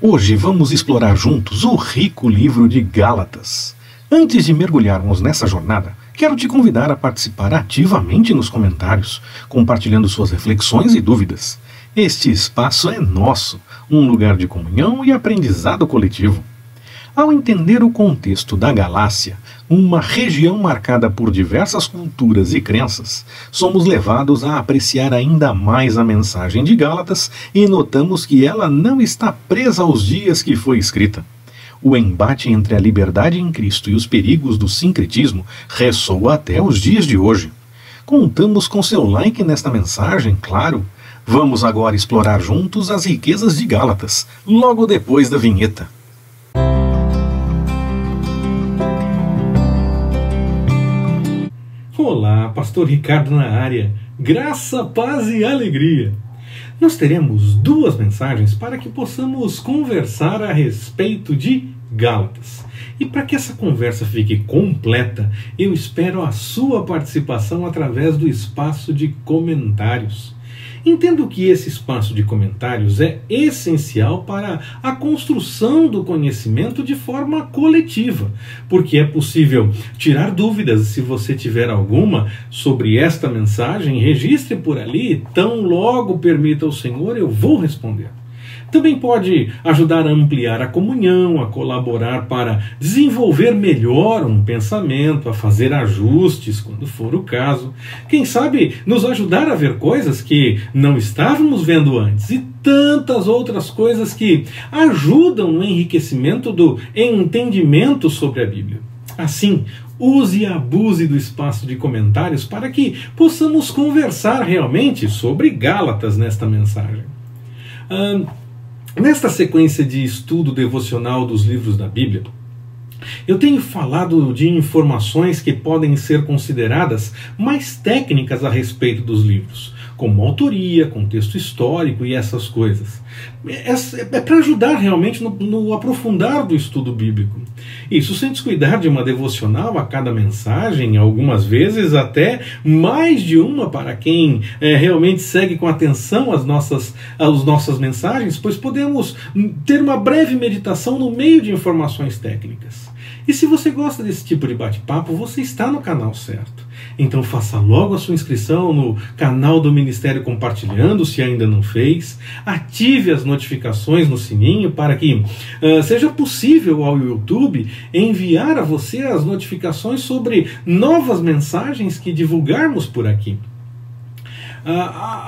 Hoje vamos explorar juntos o rico livro de Gálatas. Antes de mergulharmos nessa jornada, quero te convidar a participar ativamente nos comentários, compartilhando suas reflexões e dúvidas. Este espaço é nosso, um lugar de comunhão e aprendizado coletivo. Ao entender o contexto da Galácia, uma região marcada por diversas culturas e crenças, somos levados a apreciar ainda mais a mensagem de Gálatas e notamos que ela não está presa aos dias que foi escrita. O embate entre a liberdade em Cristo e os perigos do sincretismo ressoa até os dias de hoje. Contamos com seu like nesta mensagem, claro. Vamos agora explorar juntos as riquezas de Gálatas, logo depois da vinheta. Olá, Pastor Ricardo na área. Graça, paz e alegria. Nós teremos duas mensagens para que possamos conversar a respeito de Gálatas. E para que essa conversa fique completa, eu espero a sua participação através do espaço de comentários. Entendo que esse espaço de comentários é essencial para a construção do conhecimento de forma coletiva, porque é possível tirar dúvidas e se você tiver alguma sobre esta mensagem, registre por ali, tão logo permita o Senhor, eu vou responder. Também pode ajudar a ampliar a comunhão, a colaborar para desenvolver melhor um pensamento, a fazer ajustes quando for o caso. Quem sabe nos ajudar a ver coisas que não estávamos vendo antes e tantas outras coisas que ajudam no enriquecimento do entendimento sobre a Bíblia. Assim, use e abuse do espaço de comentários para que possamos conversar realmente sobre Gálatas nesta mensagem. Nesta sequência de estudo devocional dos livros da Bíblia, eu tenho falado de informações que podem ser consideradas mais técnicas a respeito dos livros, como autoria, contexto histórico e essas coisas. É para ajudar realmente no aprofundar do estudo bíblico. Isso sem descuidar de uma devocional a cada mensagem, algumas vezes até mais de uma para quem realmente segue com atenção as nossas mensagens, pois podemos ter uma breve meditação no meio de informações técnicas. E se você gosta desse tipo de bate-papo, você está no canal certo. Então faça logo a sua inscrição no canal do Ministério Compartilhando, se ainda não fez. Ative as notificações no sininho para que seja possível ao YouTube enviar a você as notificações sobre novas mensagens que divulgarmos por aqui.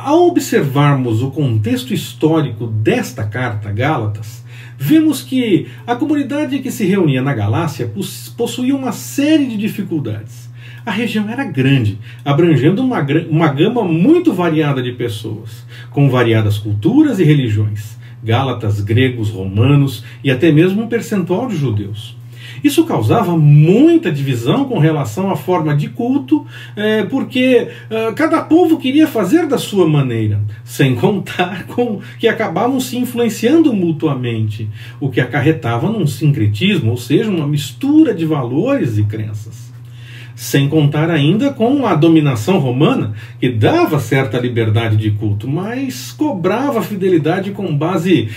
Ao observarmos o contexto histórico desta carta, Gálatas, vemos que a comunidade que se reunia na Galácia possuía uma série de dificuldades. A região era grande, abrangendo uma gama muito variada de pessoas, com variadas culturas e religiões, gálatas, gregos, romanos e até mesmo um percentual de judeus. Isso causava muita divisão com relação à forma de culto, porque cada povo queria fazer da sua maneira, sem contar com que acabavam se influenciando mutuamente, o que acarretava num sincretismo, ou seja, uma mistura de valores e crenças. Sem contar ainda com a dominação romana, que dava certa liberdade de culto, mas cobrava fidelidade com base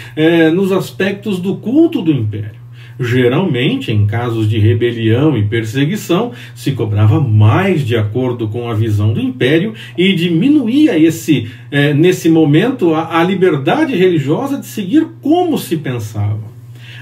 nos aspectos do culto do império. Geralmente, em casos de rebelião e perseguição, se cobrava mais de acordo com a visão do império e diminuía nesse momento a liberdade religiosa de seguir como se pensava.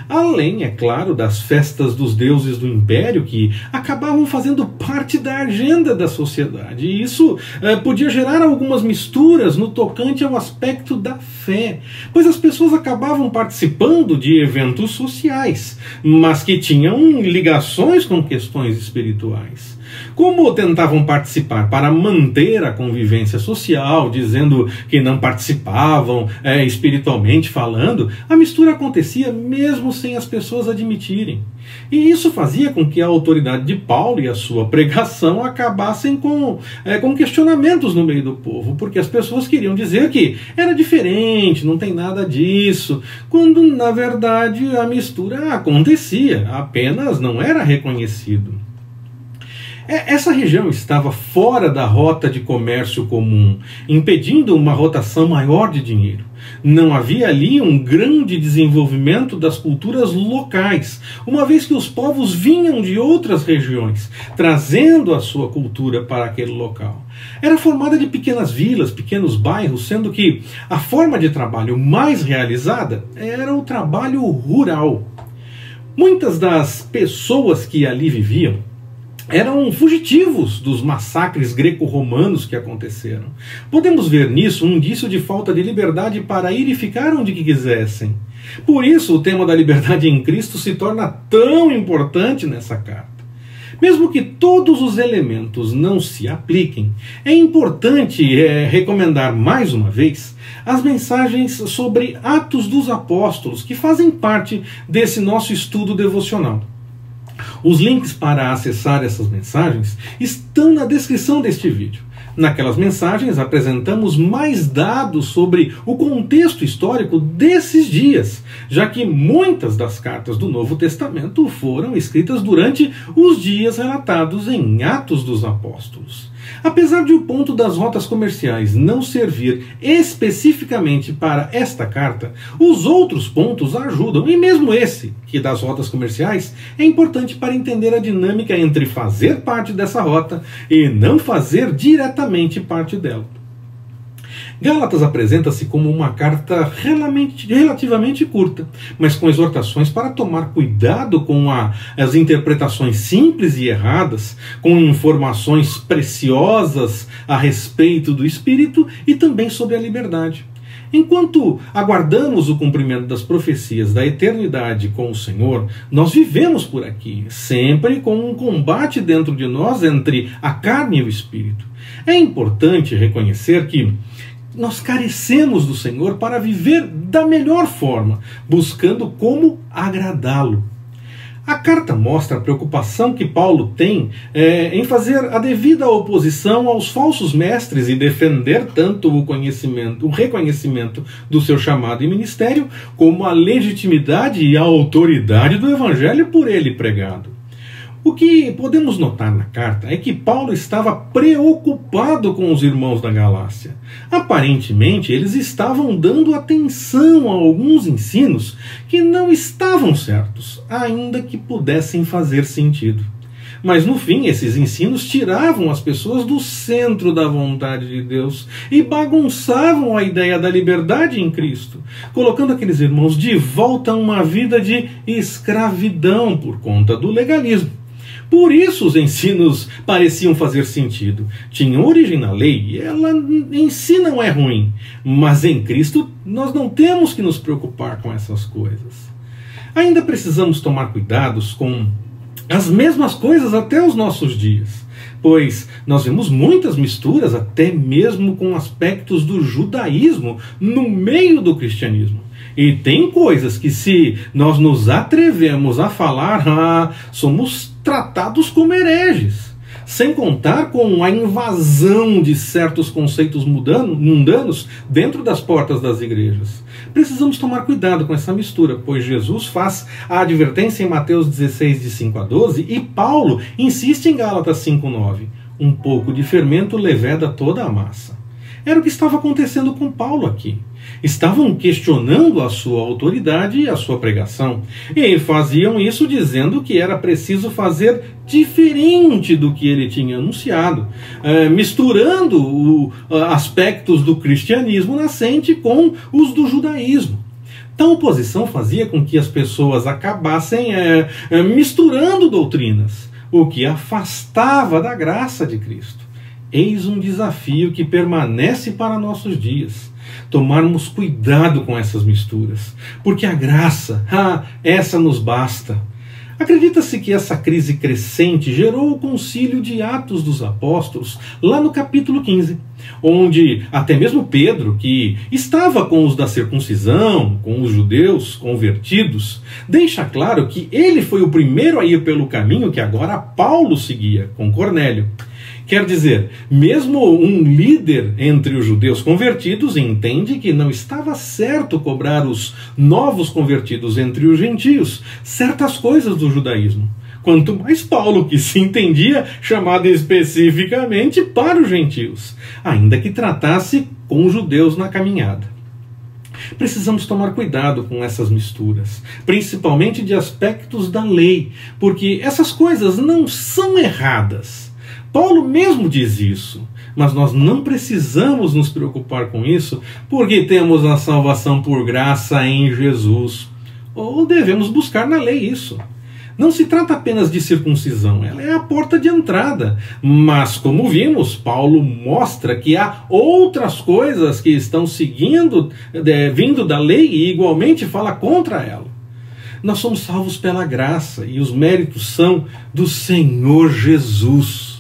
Além, é claro, das festas dos deuses do império que acabavam fazendo parte da agenda da sociedade. E isso podia gerar algumas misturas no tocante ao aspecto da fé, pois as pessoas acabavam participando de eventos sociais, mas que tinham ligações com questões espirituais. Como tentavam participar para manter a convivência social, dizendo que não participavam espiritualmente falando, a mistura acontecia mesmo sem as pessoas admitirem. E isso fazia com que a autoridade de Paulo e a sua pregação acabassem com questionamentos no meio do povo, porque as pessoas queriam dizer que era diferente, não tem nada disso, quando na verdade a mistura acontecia, apenas não era reconhecido. Essa região estava fora da rota de comércio comum, impedindo uma rotação maior de dinheiro. Não havia ali um grande desenvolvimento das culturas locais, uma vez que os povos vinham de outras regiões, trazendo a sua cultura para aquele local. Era formada de pequenas vilas, pequenos bairros, sendo que a forma de trabalho mais realizada era o trabalho rural. Muitas das pessoas que ali viviam eram fugitivos dos massacres greco-romanos que aconteceram. Podemos ver nisso um indício de falta de liberdade para ir e ficar onde quisessem. Por isso, o tema da liberdade em Cristo se torna tão importante nessa carta. Mesmo que todos os elementos não se apliquem, é importante recomendar mais uma vez as mensagens sobre Atos dos Apóstolos, que fazem parte desse nosso estudo devocional. Os links para acessar essas mensagens estão na descrição deste vídeo. Naquelas mensagens apresentamos mais dados sobre o contexto histórico desses dias, já que muitas das cartas do Novo Testamento foram escritas durante os dias relatados em Atos dos Apóstolos. Apesar de o ponto das rotas comerciais não servir especificamente para esta carta, os outros pontos ajudam, e mesmo esse, que das rotas comerciais, é importante para entender a dinâmica entre fazer parte dessa rota e não fazer diretamente parte dela. Gálatas apresenta-se como uma carta relativamente curta, mas com exortações para tomar cuidado com as interpretações simples e erradas, com informações preciosas a respeito do Espírito e também sobre a liberdade. Enquanto aguardamos o cumprimento das profecias da eternidade com o Senhor, nós vivemos por aqui, sempre com um combate dentro de nós entre a carne e o Espírito. É importante reconhecer que nós carecemos do Senhor para viver da melhor forma, buscando como agradá-lo. A carta mostra a preocupação que Paulo tem em fazer a devida oposição aos falsos mestres e defender tanto o reconhecimento do seu chamado e ministério, como a legitimidade e a autoridade do evangelho por ele pregado. O que podemos notar na carta é que Paulo estava preocupado com os irmãos da Galácia. Aparentemente, eles estavam dando atenção a alguns ensinos que não estavam certos, ainda que pudessem fazer sentido. Mas no fim, esses ensinos tiravam as pessoas do centro da vontade de Deus e bagunçavam a ideia da liberdade em Cristo, colocando aqueles irmãos de volta a uma vida de escravidão por conta do legalismo. Por isso os ensinos pareciam fazer sentido. Tinham origem na lei e ela em si não é ruim. Mas em Cristo nós não temos que nos preocupar com essas coisas. Ainda precisamos tomar cuidados com as mesmas coisas até os nossos dias, pois nós vemos muitas misturas até mesmo com aspectos do judaísmo no meio do cristianismo. E tem coisas que, se nós nos atrevemos a falar, somos tratados como hereges. Sem contar com a invasão de certos conceitos mundanos dentro das portas das igrejas. Precisamos tomar cuidado com essa mistura, pois Jesus faz a advertência em Mateus 16, de 5 a 12, e Paulo insiste em Gálatas 5:9. Um pouco de fermento leveda toda a massa. Era o que estava acontecendo com Paulo aqui. Estavam questionando a sua autoridade e a sua pregação, e faziam isso dizendo que era preciso fazer diferente do que ele tinha anunciado, misturando aspectos do cristianismo nascente com os do judaísmo. Tal oposição fazia com que as pessoas acabassem misturando doutrinas, o que afastava da graça de Cristo. Eis um desafio que permanece para nossos dias. Tomarmos cuidado com essas misturas, porque a graça, essa nos basta. Acredita-se que essa crise crescente gerou o concílio de Atos dos Apóstolos, lá no capítulo 15, onde até mesmo Pedro, que estava com os da circuncisão, com os judeus convertidos, deixa claro que ele foi o primeiro a ir pelo caminho que agora Paulo seguia, com Cornélio. Quer dizer, mesmo um líder entre os judeus convertidos entende que não estava certo cobrar os novos convertidos entre os gentios certas coisas do judaísmo. Quanto mais Paulo, que se entendia chamado especificamente para os gentios, ainda que tratasse com os judeus na caminhada. Precisamos tomar cuidado com essas misturas, principalmente de aspectos da lei, porque essas coisas não são erradas. Paulo mesmo diz isso, mas nós não precisamos nos preocupar com isso, porque temos a salvação por graça em Jesus. Ou devemos buscar na lei isso. Não se trata apenas de circuncisão, ela é a porta de entrada. Mas, como vimos, Paulo mostra que há outras coisas que estão vindo da lei e igualmente fala contra ela. Nós somos salvos pela graça e os méritos são do Senhor Jesus.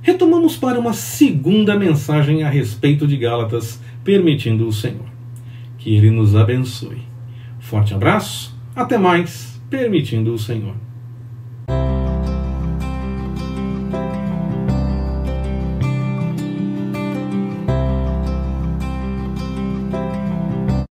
Retomamos para uma segunda mensagem a respeito de Gálatas, permitindo o Senhor. Que Ele nos abençoe. Forte abraço, até mais, permitindo o Senhor.